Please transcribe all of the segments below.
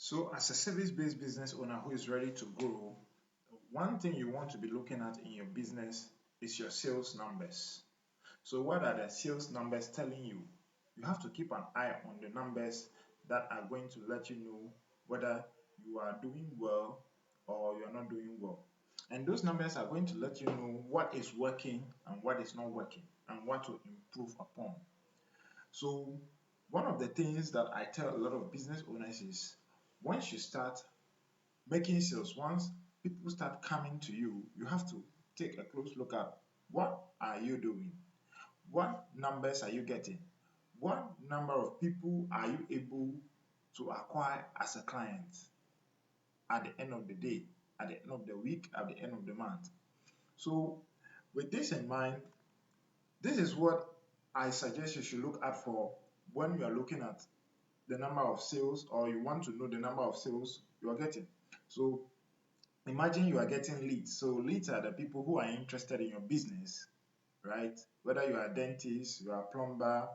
So, as a service-based business owner who is ready to grow, one thing you want to be looking at in your business is your sales numbers. So, what are the sales numbers telling you? You have to keep an eye on the numbers that are going to let you know whether you are doing well or you're not doing well. And those numbers are going to let you know what is working and what is not working and what to improve upon. So, one of the things that I tell a lot of business owners is once you start making sales, once people start coming to you, you have to take a close look at what are you doing? What numbers are you getting? What number of people are you able to acquire as a client at the end of the day, at the end of the week, at the end of the month? So, with this in mind, this is what I suggest you should look out for when you are looking at the number of sales or you want to know the number of sales you are getting. So, imagine you are getting leads. So, leads are the people who are interested in your business, right? Whether you are a dentist, you are a plumber,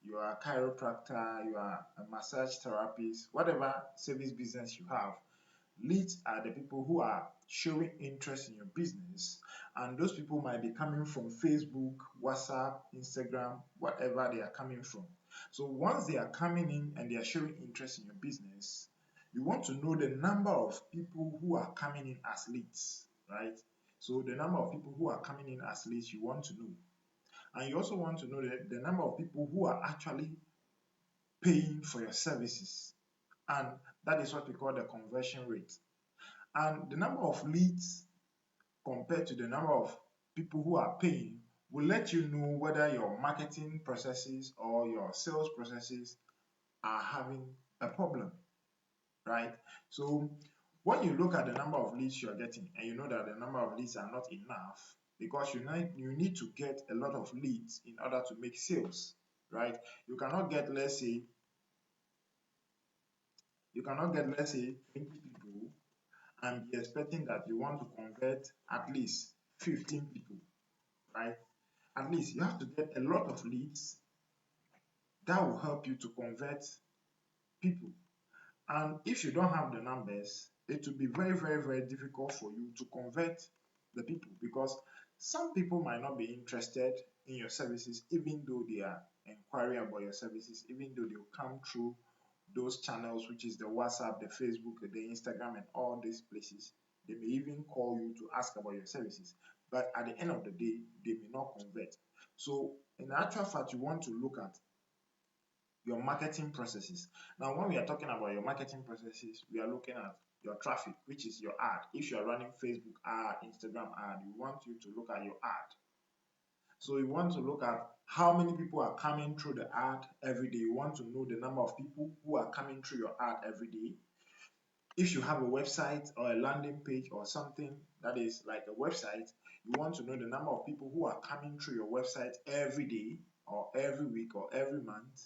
you are a chiropractor, you are a massage therapist, whatever service business you have, leads are the people who are showing interest in your business. And those people might be coming from Facebook, WhatsApp, Instagram, whatever they are coming from. So once they are coming in and they are showing interest in your business, you want to know the number of people who are coming in as leads, right? So the number of people who are coming in as leads, you want to know. And you also want to know the number of people who are actually paying for your services. And that is what we call the conversion rate. And the number of leads compared to the number of people who are paying will let you know whether your marketing processes or your sales processes are having a problem, right? So when you look at the number of leads you're getting and you know that the number of leads are not enough because you need to get a lot of leads in order to make sales, right? You cannot get, let's say, you cannot get, let's say, 20 people and be expecting that you want to convert at least 15 people, right? At least you have to get a lot of leads that will help you to convert people. And if you don't have the numbers, it will be very, very, very difficult for you to convert the people because some people might not be interested in your services, even though they are inquiring about your services, even though they'll come through those channels, which is the WhatsApp, the Facebook, the Instagram, and all these places. They may even call you to ask about your services. But at the end of the day, they may not convert. So, in actual fact, you want to look at your marketing processes. Now, when we are talking about your marketing processes, we are looking at your traffic, which is your ad. If you are running Facebook ad, Instagram ad, we want you to look at your ad. So you want to look at how many people are coming through the ad every day. You want to know the number of people who are coming through your ad every day. If you have a website or a landing page or something that is like a website, you want to know the number of people who are coming through your website every day or every week or every month.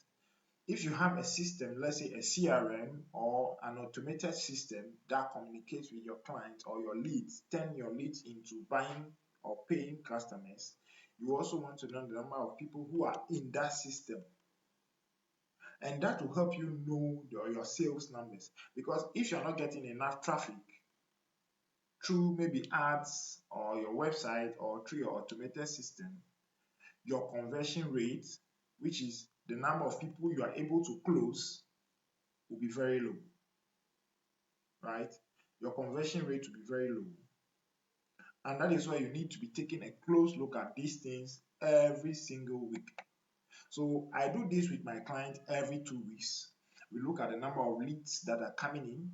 If you have a system, let's say a CRM or an automated system that communicates with your clients or your leads, turn your leads into buying or paying customers, you also want to know the number of people who are in that system. And that will help you know your sales numbers. Because if you're not getting enough traffic through maybe ads or your website or through your automated system, your conversion rate, which is the number of people you are able to close, will be very low, right? Your conversion rate will be very low. And that is why you need to be taking a close look at these things every single week. So I do this with my clients every 2 weeks. We look at the number of leads that are coming in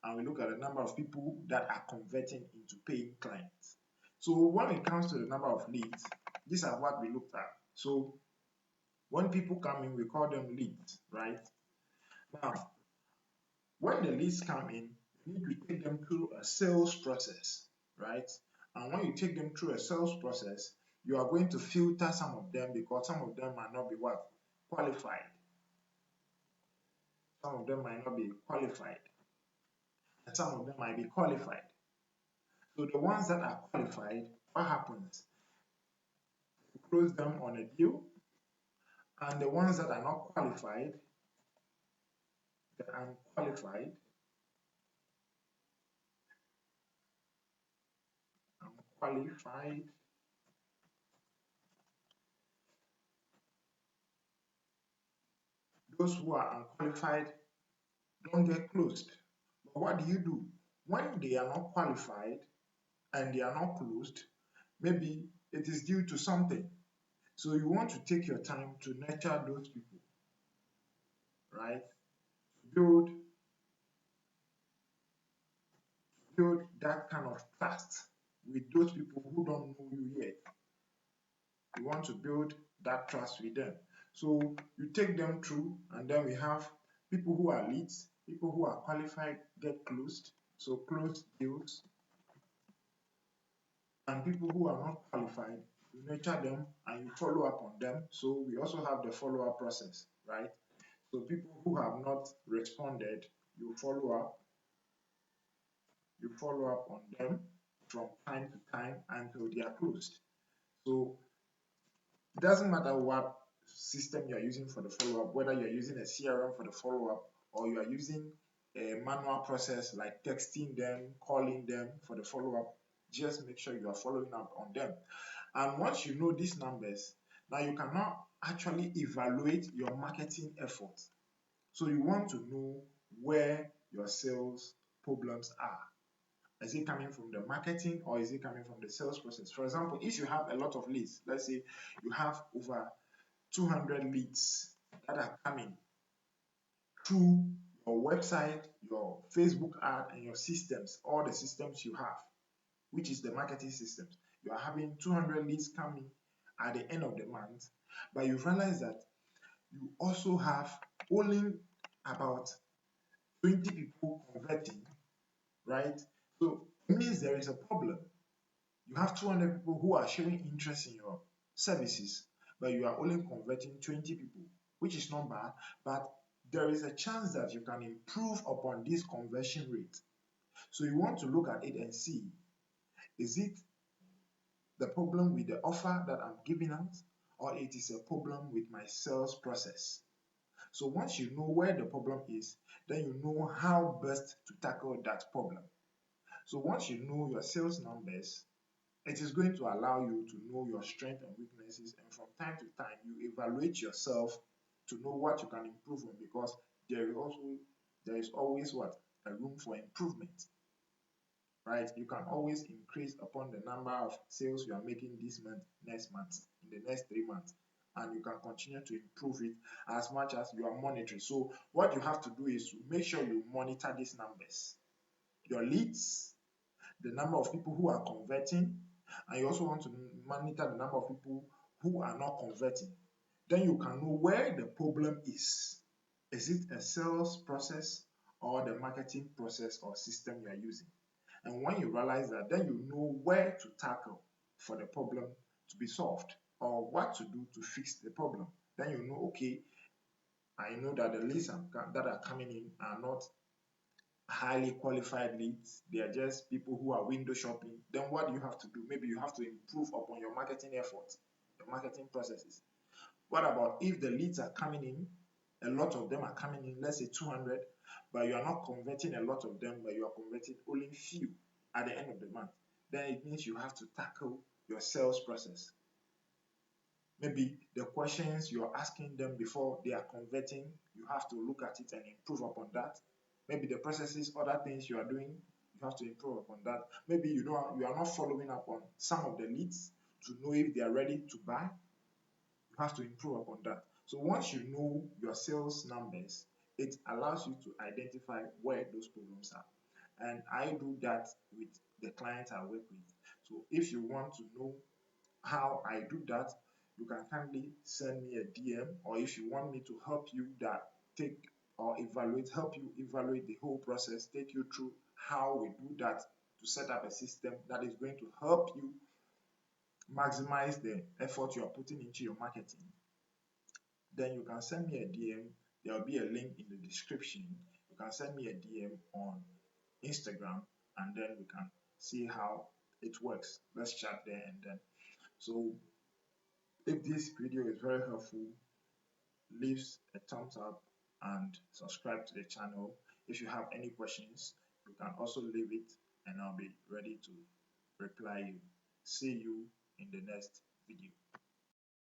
and we look at the number of people that are converting into paying clients. So when it comes to the number of leads, these are what we looked at. So when people come in, we call them leads, right? Now, when the leads come in, you need to take them through a sales process, right? And when you take them through a sales process, you are going to filter some of them because some of them might not be what? Qualified. Some of them might not be qualified, and some of them might be qualified. So the ones that are qualified, what happens? You close them on a deal, and the ones that are not qualified, the unqualified, unqualified, those who are unqualified don't get closed. But what do you do? When they are not qualified and they are not closed, maybe it is due to something. So you want to take your time to nurture those people, right? Build build that kind of trust with those people who don't know you yet. You want to build that trust with them. So you take them through, and then we have people who are leads, people who are qualified get closed, so closed deals, and people who are not qualified, you nurture them and you follow up on them. So we also have the follow-up process, right? So people who have not responded, you follow up on them from time to time until they are closed. So it doesn't matter what system you are using for the follow-up, whether you're using a CRM for the follow-up or you are using a manual process like texting them, calling them for the follow-up, just make sure you are following up on them. And once you know these numbers, now you can now actually evaluate your marketing efforts. So you want to know where your sales problems are. Is it coming from the marketing or is it coming from the sales process? For example, if you have a lot of leads, let's say you have over 200 leads that are coming through your website, your Facebook ad, and your systems, all the systems you have, which is the marketing systems. You are having 200 leads coming at the end of the month, but you realize that you also have only about 20 people converting, right? So it means there is a problem. You have 200 people who are showing interest in your services, but you are only converting 20 people, which is not bad, but there is a chance that you can improve upon this conversion rate. So you want to look at it and see, is it the problem with the offer that I'm giving out, or it is a problem with my sales process? So once you know where the problem is, then you know how best to tackle that problem. So once you know your sales numbers, it is going to allow you to know your strengths and weaknesses, and from time to time you evaluate yourself to know what you can improve on, because there is always what, a room for improvement, right? You can always increase upon the number of sales you are making this month, next month, in the next 3 months, and you can continue to improve it as much as you are monitoring. So what you have to do is to make sure you monitor these numbers, your leads, the number of people who are converting, and you also want to monitor the number of people who are not converting. Then you can know where the problem is. Is it a sales process or the marketing process or system you are using? And when you realize that, then you know where to tackle for the problem to be solved, or what to do to fix the problem. Then you know, okay, I know that the leads that are coming in are not highly qualified leads. They are just people who are window shopping. Then what do you have to do? Maybe you have to improve upon your marketing efforts, your marketing processes. What about if the leads are coming in, a lot of them are coming in, let's say 200, but you are not converting a lot of them, but you are converting only few at the end of the month? Then it means you have to tackle your sales process. Maybe the questions you're asking them before they are converting, you have to look at it and improve upon that. Maybe the processes, other things you are doing, you have to improve upon that. Maybe you are not following up on some of the leads to know if they are ready to buy. You have to improve upon that. So once you know your sales numbers, it allows you to identify where those problems are. And I do that with the clients I work with. So if you want to know how I do that, you can kindly send me a DM, or if you want me to help you help you evaluate the whole process, take you through how we do that to set up a system that is going to help you maximize the effort you are putting into your marketing, then you can send me a DM. There will be a link in the description. You can send me a DM on Instagram, and then we can see how it works. Let's chat there and then. So if this video is very helpful, leave a thumbs up and subscribe to the channel. If you have any questions, you can also leave it and I'll be ready to reply you. See you in the next video.